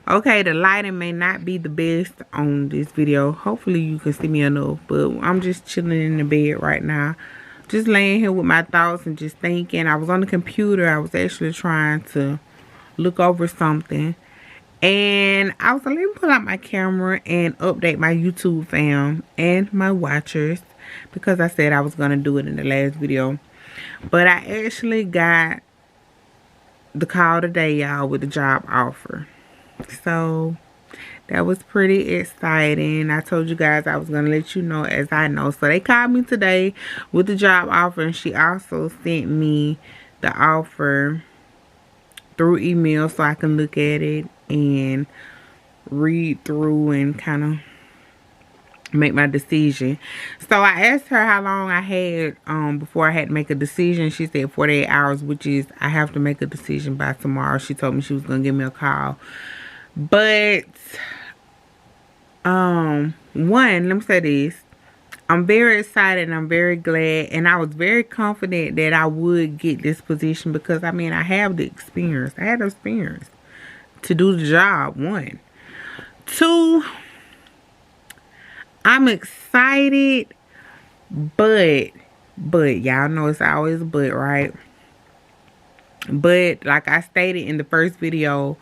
Okay, the lighting may not be the best on this video. Hopefully you can see me enough, but I'm just chilling in the bed right now. Just laying here with my thoughts and just thinking. I was on the computer. I was actually trying to look over something. And I was like, let me pull out my camera and update my YouTube fam and my watchers, because I said I was going to do it in the last video. But I actually got the call today, y'all, with the job offer. So that was pretty exciting. I told you guys I was going to let you know as I know. So they called me today with the job offer, and she also sent me the offer through email so I can look at it and read through and kind of make my decision. So I asked her how long I had before I had to make a decision. She said 48 hours, which is I have to make a decision by tomorrow. She told me she was going to give me a call. But one, let me say this. I'm very excited and I'm very glad, and I was very confident that I would get this position because I mean I have the experience. I had the experience to do the job. One. Two, I'm excited, but y'all know it's always but, right? But like I stated in the first video,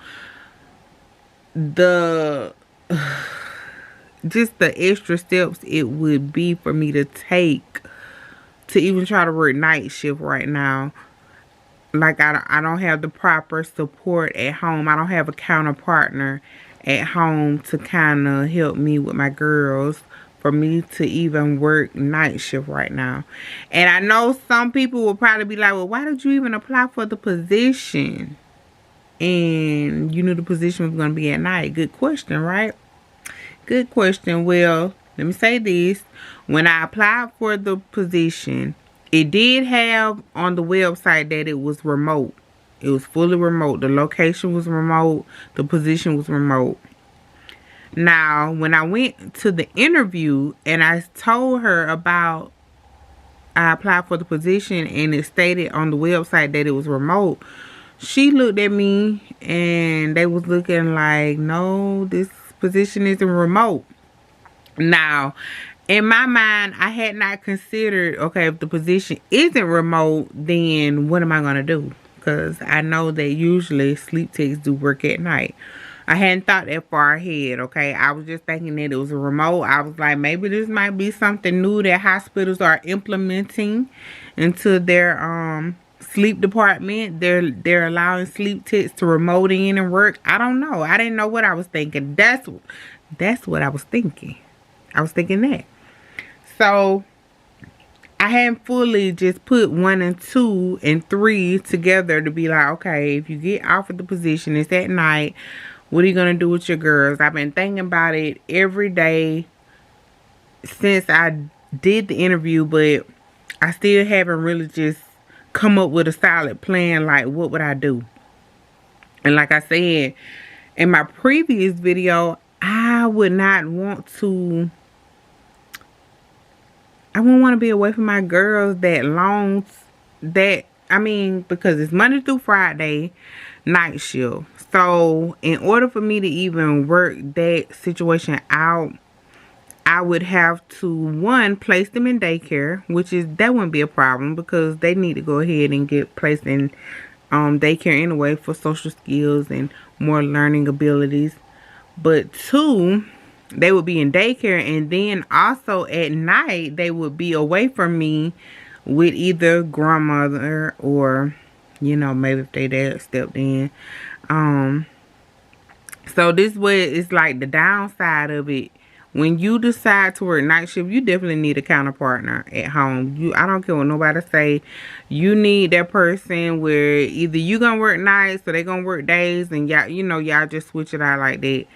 just the extra steps it would be for me to take to even try to work night shift right now. Like I don't have the proper support at home. I don't have a counter partner at home to kind of help me with my girls for me to even work night shift right now. And I know some people will probably be like, well, why did you even apply for the position? And you knew the position was going to be at night. Good question, right? Good question. Well, let me say this. When I applied for the position, it did have on the website that it was remote. It was fully remote. The location was remote. The position was remote. Now, when I went to the interview and I told her about I applied for the position and it stated on the website that it was remote, she looked at me and they was looking like, no, this position isn't remote. Now, in my mind, I had not considered, okay, if the position isn't remote, then what am I going to do? Because I know that usually sleep techs do work at night. I hadn't thought that far ahead, okay? I was just thinking that it was a remote. I was like, maybe this might be something new that hospitals are implementing into their sleep department. They're allowing sleep techs to remote in and work. I don't know. I didn't know what I was thinking. That's what I was thinking. I was thinking that. So I hadn't fully just put 1 and 2 and 3 together to be like, okay, if you get offered the position, it's at night. What are you going to do with your girls? I've been thinking about it every day since I did the interview, but I still haven't really just come up with a solid plan. Like, what would I do? And like I said in my previous video, I wouldn't want to be away from my girls that long. Because it's Monday through Friday night shift. So in order for me to even work that situation out, I would have to, one, place them in daycare, that wouldn't be a problem because they need to go ahead and get placed in daycare anyway for social skills and more learning abilities. But two, they would be in daycare, and then also at night they would be away from me with either grandmother or, maybe if they dad stepped in. So this way it's like the downside of it. When you decide to work night shift, you definitely need a counter partner at home. I don't care what nobody say. You need that person where either you gonna work nights or they gonna work days, and y'all just switch it out like that.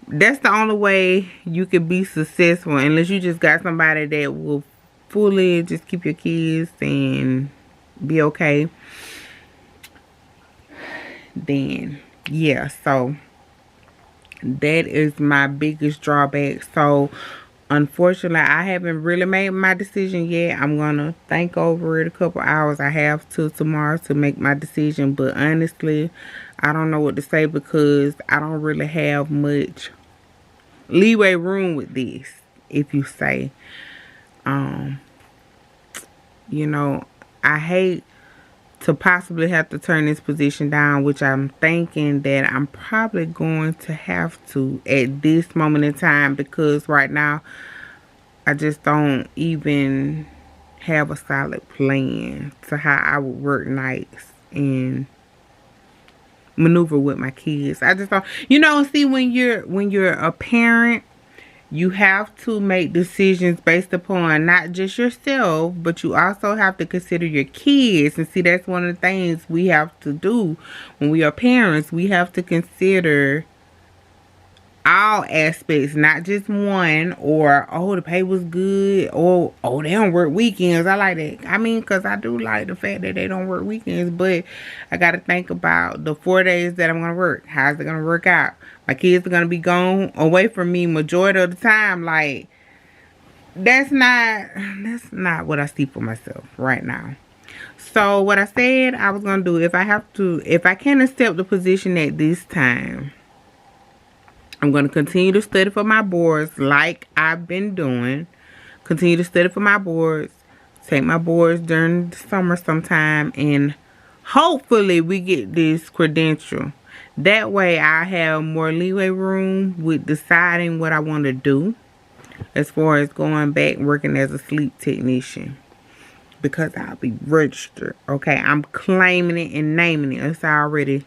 That's the only way you can be successful, unless you just got somebody that will fully just keep your kids and be okay. Then yeah, so that is my biggest drawback. So unfortunately, I haven't really made my decision yet. I'm gonna think over it a couple hours. I have till tomorrow to make my decision, but honestly, I don't know what to say because I don't really have much leeway room with this. If you say, um, you know, I hate to possibly have to turn this position down, which I'm thinking that I'm probably going to have to at this moment in time, because right now I just don't even have a solid plan to how I would work nights and maneuver with my kids. I just don't, see, when you're a parent, you have to make decisions based upon not just yourself, but you also have to consider your kids. And see, that's one of the things we have to do when we are parents. We have to consider all aspects, not just one, or oh, the pay was good, or oh, they don't work weekends. I like that. I mean, because I do like the fact that they don't work weekends, but I got to think about the 4 days that I'm going to work. How's it going to work out? My kids are going to be gone away from me majority of the time. Like, that's not what I see for myself right now. So what I said I was going to do, if I can accept the position at this time, I'm going to continue to study for my boards like I've been doing. Continue to study for my boards. Take my boards during the summer sometime. And hopefully we get this credential. That way I have more leeway room with deciding what I want to do. As far as going back working as a sleep technician. Because I'll be registered. Okay, I'm claiming it and naming it. It's already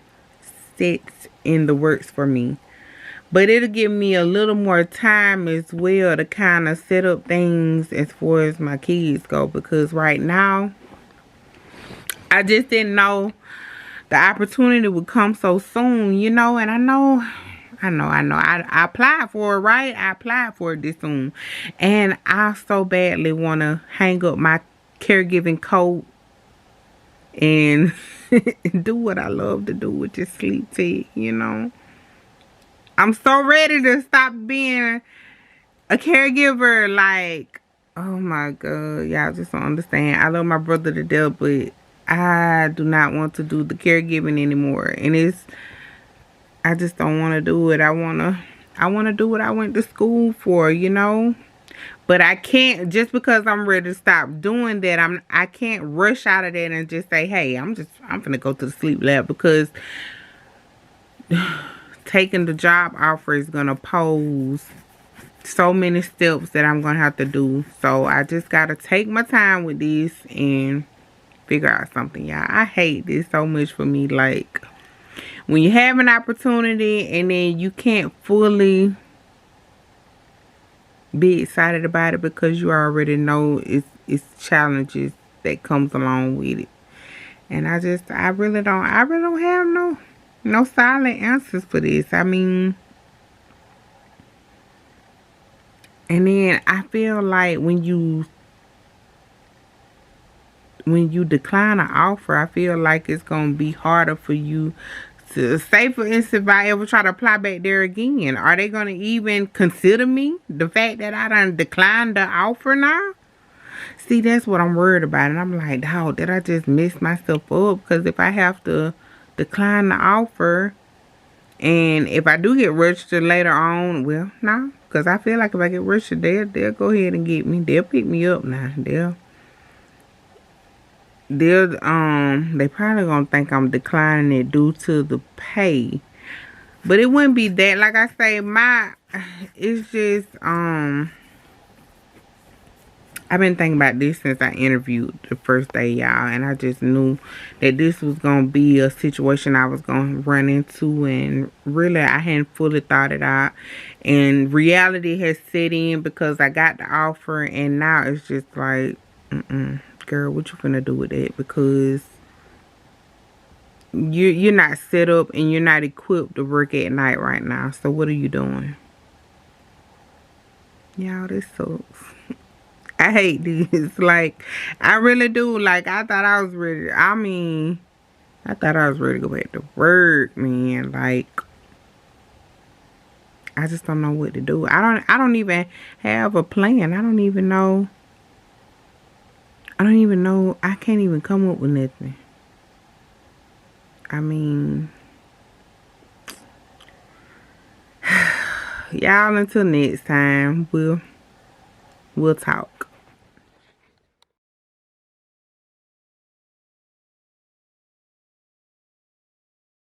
set in the works for me. But it'll give me a little more time as well to kind of set up things as far as my kids go. Because right now, I just didn't know the opportunity would come so soon, and I know. I applied for it, right? I applied for it this soon. And I so badly want to hang up my caregiving coat and do what I love to do, which is sleep tech, I'm so ready to stop being a caregiver. Like, oh my God, y'all just don't understand. I love my brother to death, but I do not want to do the caregiving anymore. And I just don't want to do it. I want to do what I went to school for, But I can't, just because I'm ready to stop doing that, I can't rush out of that and just say, hey, I'm gonna go to the sleep lab, because taking the job offer is gonna pose so many steps that I'm gonna have to do. So I just gotta take my time with this and figure out something, y'all. I hate this so much for me. Like, when you have an opportunity and then you can't fully be excited about it because you already know it's challenges that comes along with it. And I really don't have no silent answers for this. I mean, and then I feel like when you decline an offer, I feel like it's gonna be harder for you to, say for instance, if I ever try to apply back there again, are they gonna even consider me? The fact that I done declined the offer now? See, that's what I'm worried about. And I'm like, dog, did I just mess myself up? Because if I have to decline the offer, and if I do get registered later on, well, no. Because I feel like if I get registered, they'll go ahead and get me. They'll pick me up now. They probably gonna think I'm declining it due to the pay. But it wouldn't be that. Like I say, it's just, I've been thinking about this since I interviewed the first day, y'all. And I just knew that this was going to be a situation I was going to run into. And really, I hadn't fully thought it out. And reality has set in because I got the offer. And now it's just like, girl, what you finna do with that? Because you're not set up and you're not equipped to work at night right now. So what are you doing? Y'all, this sucks. I hate this. Like, I really do. Like, I thought I was ready. I thought I was ready to go back to work, man. Like, I just don't know what to do. I don't even have a plan. I don't even know. I can't even come up with nothing. I mean, y'all, until next time, we'll talk.